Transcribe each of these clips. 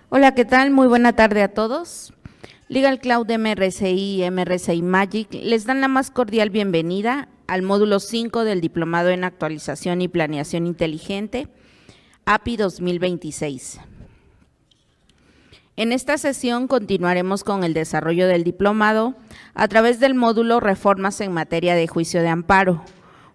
Hola, ¿qué tal? Muy buena tarde a todos. Legal Cloud MRCI y MRCI Magic les dan la más cordial bienvenida al módulo 5 del Diplomado en Actualización y Planeación Inteligente, API 2026. En esta sesión continuaremos con el desarrollo del diplomado a través del módulo Reformas en materia de juicio de amparo,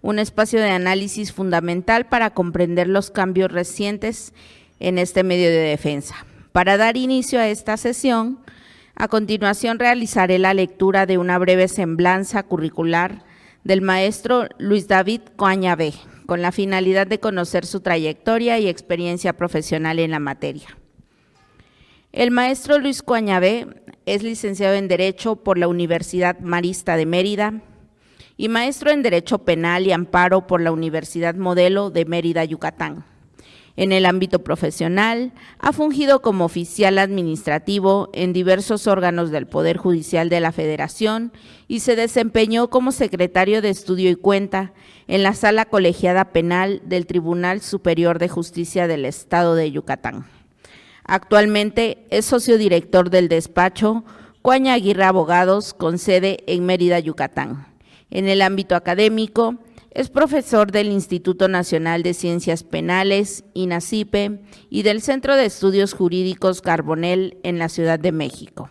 un espacio de análisis fundamental para comprender los cambios recientes en este medio de defensa. Para dar inicio a esta sesión, a continuación realizaré la lectura de una breve semblanza curricular del maestro Luis David Coañavé, con la finalidad de conocer su trayectoria y experiencia profesional en la materia. El maestro Luis Coañavé es licenciado en Derecho por la Universidad Marista de Mérida y maestro en Derecho Penal y Amparo por la Universidad Modelo de Mérida, Yucatán. En el ámbito profesional, ha fungido como oficial administrativo en diversos órganos del Poder Judicial de la Federación y se desempeñó como secretario de Estudio y Cuenta en la Sala Colegiada Penal del Tribunal Superior de Justicia del Estado de Yucatán. Actualmente es socio director del despacho Coaña Aguirre Abogados, con sede en Mérida, Yucatán. En el ámbito académico, es profesor del Instituto Nacional de Ciencias Penales, INACIPE, y del Centro de Estudios Jurídicos Carbonell en la Ciudad de México.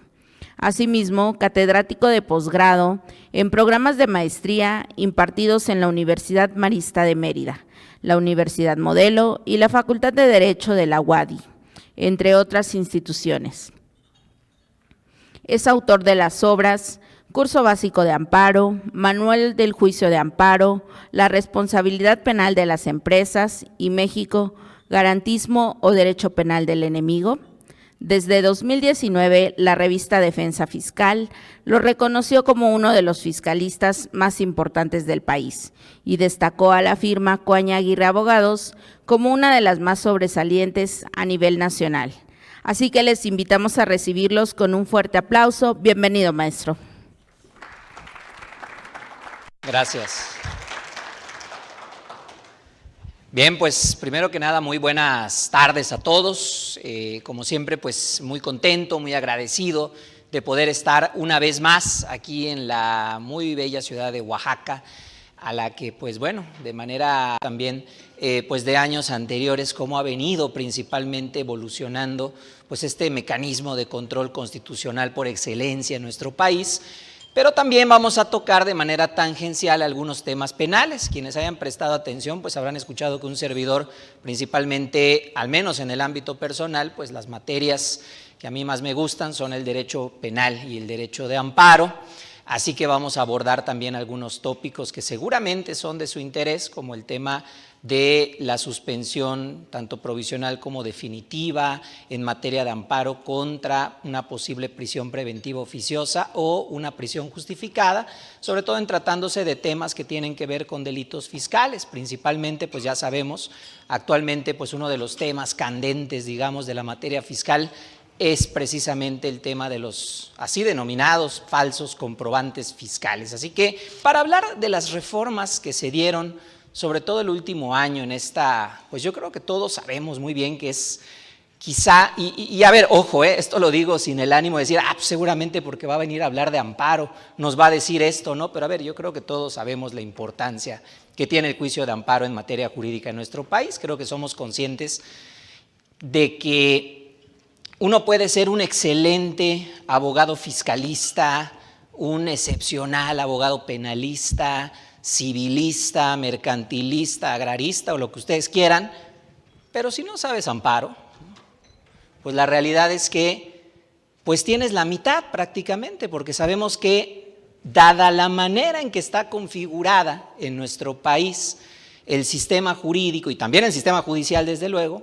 Asimismo, catedrático de posgrado en programas de maestría impartidos en la Universidad Marista de Mérida, la Universidad Modelo y la Facultad de Derecho de la UADY, entre otras instituciones. Es autor de las obras Curso Básico de Amparo, Manual del Juicio de Amparo, La Responsabilidad Penal de las Empresas y México, Garantismo o Derecho Penal del Enemigo. Desde 2019, la revista Defensa Fiscal lo reconoció como uno de los fiscalistas más importantes del país y destacó a la firma Coaña Aguirre Abogados como una de las más sobresalientes a nivel nacional. Así que les invitamos a recibirlos con un fuerte aplauso. Bienvenido, maestro. Gracias. Bien, pues primero que nada, muy buenas tardes a todos. Como siempre, pues muy contento, muy agradecido de poder estar una vez más aquí en la muy bella ciudad de Oaxaca, a la que, pues bueno, de manera también, pues de años anteriores, cómo ha venido principalmente evolucionando pues este mecanismo de control constitucional por excelencia en nuestro país. Pero también vamos a tocar de manera tangencial algunos temas penales. Quienes hayan prestado atención pues habrán escuchado que un servidor, principalmente, al menos en el ámbito personal, pues las materias que a mí más me gustan son el derecho penal y el derecho de amparo. Así que vamos a abordar también algunos tópicos que seguramente son de su interés, como el tema de la suspensión tanto provisional como definitiva en materia de amparo contra una posible prisión preventiva oficiosa o una prisión justificada, sobre todo en tratándose de temas que tienen que ver con delitos fiscales. Principalmente, pues ya sabemos, actualmente pues uno de los temas candentes, digamos, de la materia fiscal es precisamente el tema de los así denominados falsos comprobantes fiscales. Así que para hablar de las reformas que se dieron, sobre todo el último año en esta, pues yo creo que todos sabemos muy bien que es quizá, y a ver, ojo, esto lo digo sin el ánimo de decir, pues seguramente porque va a venir a hablar de amparo, nos va a decir esto, ¿no? Pero a ver, yo creo que todos sabemos la importancia que tiene el juicio de amparo en materia jurídica en nuestro país. Creo que somos conscientes de que uno puede ser un excelente abogado fiscalista, un excepcional abogado penalista, civilista, mercantilista, agrarista o lo que ustedes quieran, pero si no sabes amparo, pues la realidad es que pues tienes la mitad prácticamente, porque sabemos que dada la manera en que está configurada en nuestro país el sistema jurídico y también el sistema judicial, desde luego,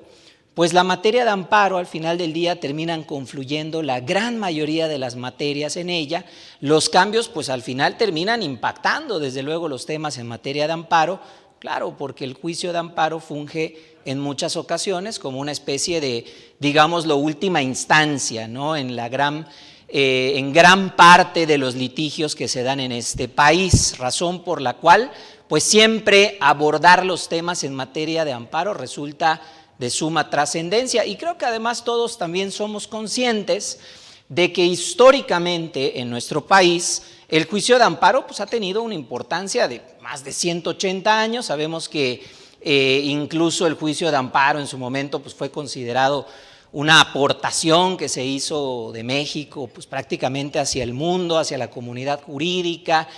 pues la materia de amparo al final del día terminan confluyendo la gran mayoría de las materias en ella. Los cambios pues al final terminan impactando desde luego los temas en materia de amparo, claro, porque el juicio de amparo funge en muchas ocasiones como una especie de, digamos, la última instancia, ¿no? En gran parte de los litigios que se dan en este país, razón por la cual pues siempre abordar los temas en materia de amparo resulta de suma trascendencia. Y creo que además todos también somos conscientes de que históricamente en nuestro país el juicio de amparo pues, ha tenido una importancia de más de 180 años. Sabemos que incluso el juicio de amparo en su momento pues, fue considerado una aportación que se hizo de México pues, prácticamente hacia el mundo, hacia la comunidad jurídica.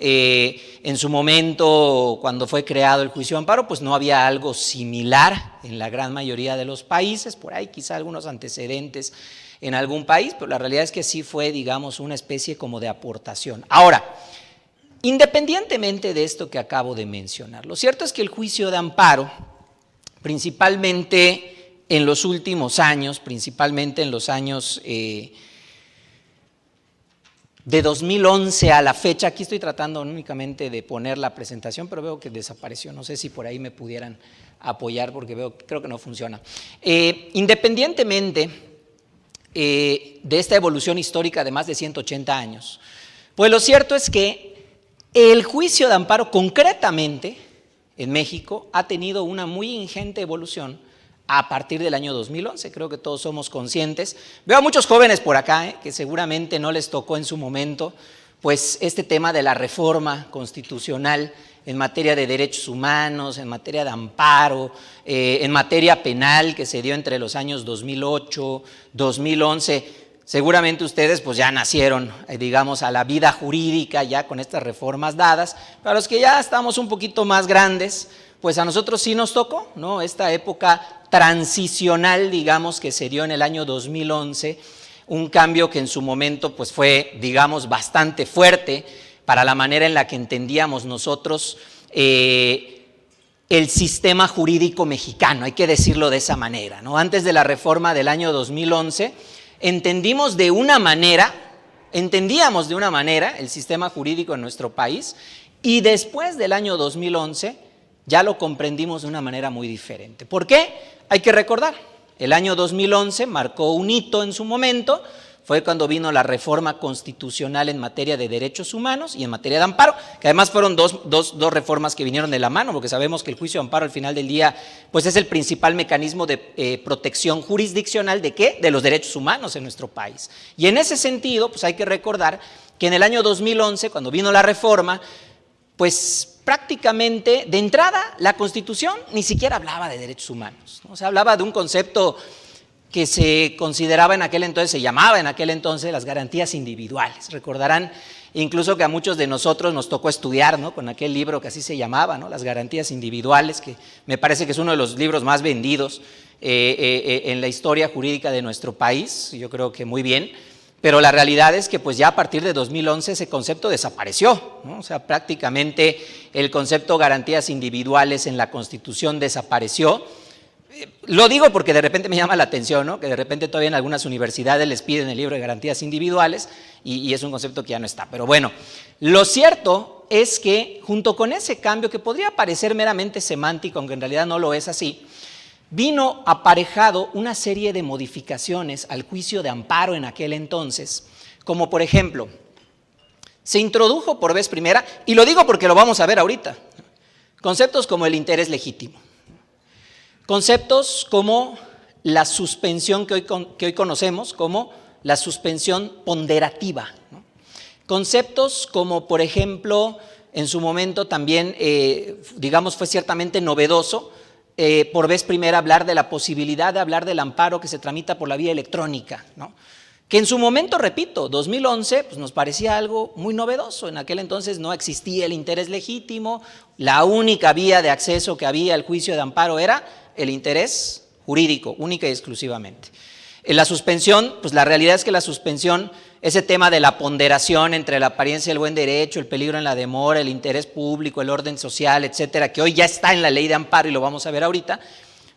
En su momento, cuando fue creado el juicio de amparo, pues no había algo similar en la gran mayoría de los países, por ahí quizá algunos antecedentes en algún país, pero la realidad es que sí fue, digamos, una especie como de aportación. Ahora, independientemente de esto que acabo de mencionar, lo cierto es que el juicio de amparo, principalmente en los últimos años, principalmente en los años de 2011 a la fecha, aquí estoy tratando únicamente de poner la presentación, pero veo que desapareció, no sé si por ahí me pudieran apoyar porque creo que no funciona. Independientemente de esta evolución histórica de más de 180 años, pues lo cierto es que el juicio de amparo concretamente en México ha tenido una muy ingente evolución a partir del año 2011, creo que todos somos conscientes. Veo a muchos jóvenes por acá que seguramente no les tocó en su momento pues este tema de la reforma constitucional en materia de derechos humanos, en materia de amparo, en materia penal que se dio entre los años 2008, 2011. Seguramente ustedes pues ya nacieron, digamos, a la vida jurídica ya con estas reformas dadas. Para los que ya estamos un poquito más grandes, pues a nosotros sí nos tocó, ¿no? Esta época transicional, digamos, que se dio en el año 2011, un cambio que en su momento pues fue, digamos, bastante fuerte para la manera en la que entendíamos nosotros el sistema jurídico mexicano, hay que decirlo de esa manera, ¿no? Antes de la reforma del año 2011, entendíamos de una manera el sistema jurídico en nuestro país, y después del año 2011 ya lo comprendimos de una manera muy diferente. ¿Por qué? Hay que recordar, el año 2011 marcó un hito en su momento. Fue cuando vino la reforma constitucional en materia de derechos humanos y en materia de amparo, que además fueron dos reformas que vinieron de la mano, porque sabemos que el juicio de amparo al final del día pues es el principal mecanismo de protección jurisdiccional ¿de qué? De los derechos humanos en nuestro país. Y en ese sentido, pues hay que recordar que en el año 2011, cuando vino la reforma, pues prácticamente de entrada la Constitución ni siquiera hablaba de derechos humanos, ¿no? O sea, hablaba de un concepto que se consideraba en aquel entonces, se llamaba en aquel entonces las garantías individuales. Recordarán incluso que a muchos de nosotros nos tocó estudiar, ¿no? Con aquel libro que así se llamaba, ¿no? Las garantías individuales, que me parece que es uno de los libros más vendidos en la historia jurídica de nuestro país, yo creo que muy bien, pero la realidad es que pues ya a partir de 2011 ese concepto desapareció, ¿no? O sea, prácticamente el concepto garantías individuales en la Constitución desapareció. Lo digo porque de repente me llama la atención, ¿no? Que de repente todavía en algunas universidades les piden el libro de garantías individuales y es un concepto que ya no está. Pero bueno, lo cierto es que junto con ese cambio que podría parecer meramente semántico, aunque en realidad no lo es así, vino aparejado una serie de modificaciones al juicio de amparo en aquel entonces, como por ejemplo, se introdujo por vez primera, y lo digo porque lo vamos a ver ahorita, conceptos como el interés legítimo. Conceptos como la suspensión que hoy conocemos como la suspensión ponderativa, ¿no? Conceptos como, por ejemplo, en su momento también, digamos, fue ciertamente novedoso, por vez primera hablar de la posibilidad de hablar del amparo que se tramita por la vía electrónica, ¿no? Que en su momento, repito, 2011, pues nos parecía algo muy novedoso. En aquel entonces no existía el interés legítimo, la única vía de acceso que había al juicio de amparo era el interés jurídico, única y exclusivamente. En la suspensión, pues la realidad es que la suspensión, ese tema de la ponderación entre la apariencia del buen derecho, el peligro en la demora, el interés público, el orden social, etcétera, que hoy ya está en la ley de amparo y lo vamos a ver ahorita,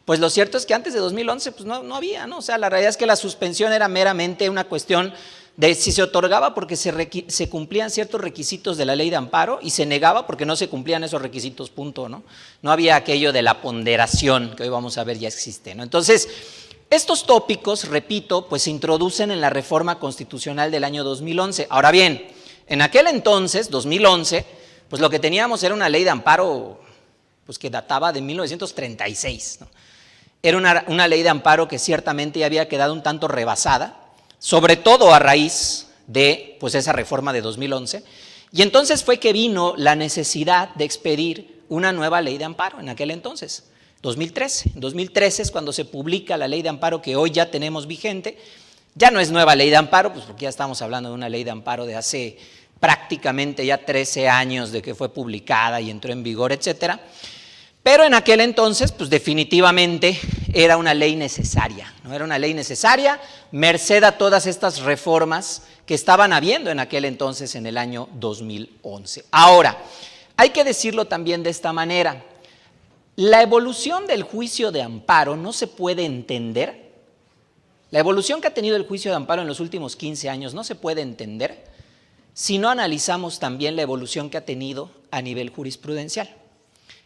pues lo cierto es que antes de 2011 pues no había, ¿no? O sea, la realidad es que la suspensión era meramente una cuestión de si se otorgaba porque se cumplían ciertos requisitos de la ley de amparo y se negaba porque no se cumplían esos requisitos, punto, ¿no? No había aquello de la ponderación que hoy vamos a ver ya existe, ¿no? Entonces, estos tópicos, repito, pues se introducen en la reforma constitucional del año 2011. Ahora bien, en aquel entonces, 2011, pues lo que teníamos era una ley de amparo pues que databa de 1936, ¿no? era una ley de amparo que ciertamente ya había quedado un tanto rebasada, sobre todo a raíz de pues, esa reforma de 2011, y entonces fue que vino la necesidad de expedir una nueva ley de amparo en aquel entonces, 2013. En 2013 es cuando se publica la ley de amparo que hoy ya tenemos vigente. Ya no es nueva ley de amparo, pues porque ya estamos hablando de una ley de amparo de hace prácticamente ya 13 años de que fue publicada y entró en vigor, etcétera. Pero en aquel entonces, pues definitivamente era una ley necesaria, ¿no? Era una ley necesaria, merced a todas estas reformas que estaban habiendo en aquel entonces en el año 2011. Ahora, hay que decirlo también de esta manera, la evolución del juicio de amparo no se puede entender, la evolución que ha tenido el juicio de amparo en los últimos 15 años no se puede entender si no analizamos también la evolución que ha tenido a nivel jurisprudencial.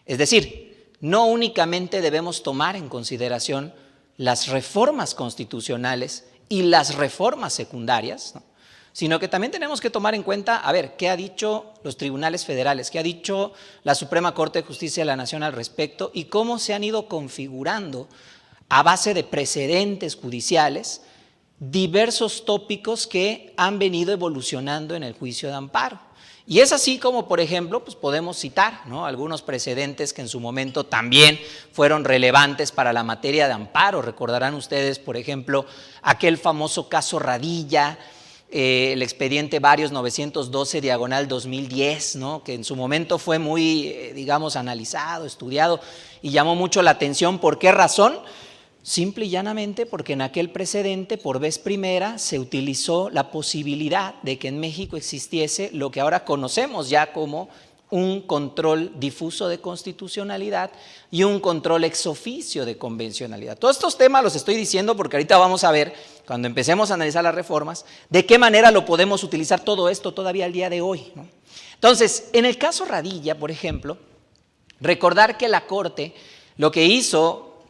Es decir, no únicamente debemos tomar en consideración las reformas constitucionales y las reformas secundarias, ¿no?, sino que también tenemos que tomar en cuenta, a ver, qué ha dicho los tribunales federales, qué ha dicho la Suprema Corte de Justicia de la Nación al respecto y cómo se han ido configurando a base de precedentes judiciales diversos tópicos que han venido evolucionando en el juicio de amparo. Y es así como, por ejemplo, pues podemos citar, ¿no?, algunos precedentes que en su momento también fueron relevantes para la materia de amparo. Recordarán ustedes, por ejemplo, aquel famoso caso Radilla, el expediente Varios 912/2010, ¿no?, que en su momento fue muy, digamos, analizado, estudiado y llamó mucho la atención. ¿Por qué razón? Simple y llanamente porque en aquel precedente, por vez primera, se utilizó la posibilidad de que en México existiese lo que ahora conocemos ya como un control difuso de constitucionalidad y un control ex oficio de convencionalidad. Todos estos temas los estoy diciendo porque ahorita vamos a ver, cuando empecemos a analizar las reformas, de qué manera lo podemos utilizar todo esto todavía al día de hoy, ¿no? Entonces, en el caso Radilla, por ejemplo, recordar que la Corte lo que hizo,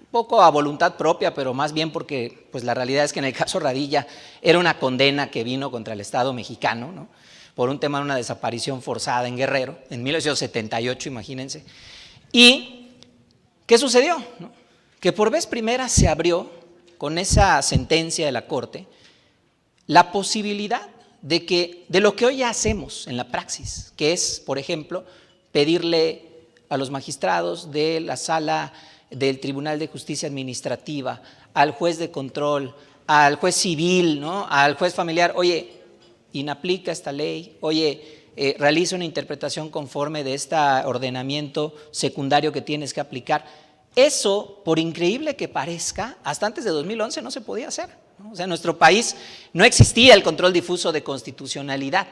poco a voluntad propia, pero más bien porque pues la realidad es que en el caso Radilla era una condena que vino contra el Estado mexicano, ¿no?, por un tema de una desaparición forzada en Guerrero, en 1978, imagínense. ¿Y qué sucedió? ¿No? Que por vez primera se abrió, con esa sentencia de la Corte, la posibilidad de lo que hoy ya hacemos en la praxis, que es, por ejemplo, pedirle a los magistrados de la Sala del Tribunal de Justicia Administrativa, al juez de control, al juez civil, ¿no?, al juez familiar, oye, inaplica esta ley, oye, realiza una interpretación conforme de este ordenamiento secundario que tienes que aplicar. Eso, por increíble que parezca, hasta antes de 2011 no se podía hacer, ¿no? O sea, en nuestro país no existía el control difuso de constitucionalidad.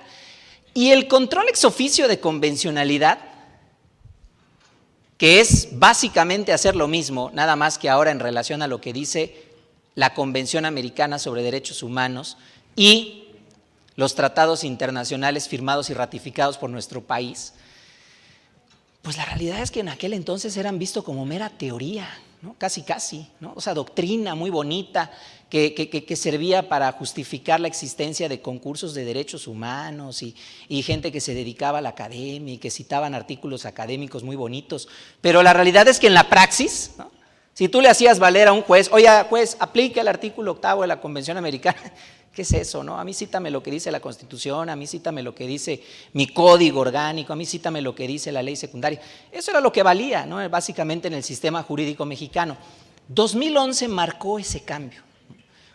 Y el control ex oficio de convencionalidad, que es básicamente hacer lo mismo, nada más que ahora en relación a lo que dice la Convención Americana sobre Derechos Humanos y los tratados internacionales firmados y ratificados por nuestro país, pues la realidad es que en aquel entonces eran vistos como mera teoría, ¿no?, casi, ¿no?, o sea, doctrina muy bonita que servía para justificar la existencia de concursos de derechos humanos y gente que se dedicaba a la academia y que citaban artículos académicos muy bonitos, pero la realidad es que en la praxis, ¿no?, si tú le hacías valer a un juez, oye, juez, aplica el artículo 8º de la Convención Americana, ¿qué es eso, no? A mí cítame lo que dice la Constitución, a mí cítame lo que dice mi código orgánico, a mí cítame lo que dice la ley secundaria. Eso era lo que valía, ¿no?, básicamente en el sistema jurídico mexicano. 2011 marcó ese cambio.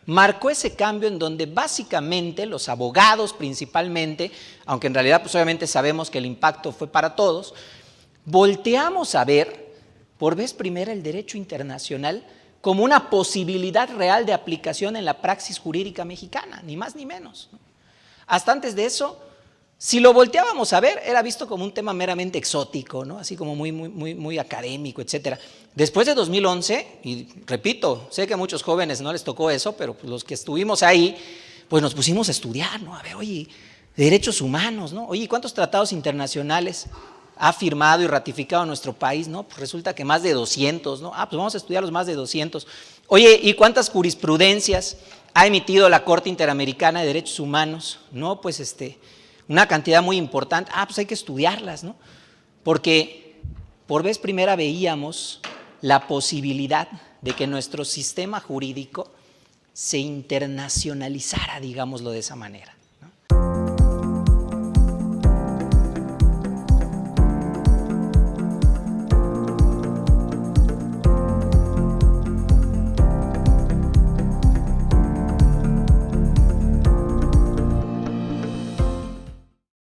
Marcó ese cambio en donde básicamente los abogados principalmente, aunque en realidad pues obviamente sabemos que el impacto fue para todos, volteamos a ver por vez primera el derecho internacional como una posibilidad real de aplicación en la praxis jurídica mexicana, ni más ni menos, ¿no? Hasta antes de eso, si lo volteábamos a ver, era visto como un tema meramente exótico, ¿no?, así como muy académico, etcétera. Después de 2011, y repito, sé que a muchos jóvenes no les tocó eso, pero pues los que estuvimos ahí, pues nos pusimos a estudiar, ¿no? A ver, oye, derechos humanos, ¿no? Oye, ¿cuántos tratados internacionales ha firmado y ratificado nuestro país? ¿No? Pues resulta que más de 200, ¿no? Pues vamos a estudiar los más de 200. Oye, ¿y cuántas jurisprudencias ha emitido la Corte Interamericana de Derechos Humanos? No, pues una cantidad muy importante. Pues hay que estudiarlas, ¿no? Porque por vez primera veíamos la posibilidad de que nuestro sistema jurídico se internacionalizara, digámoslo de esa manera.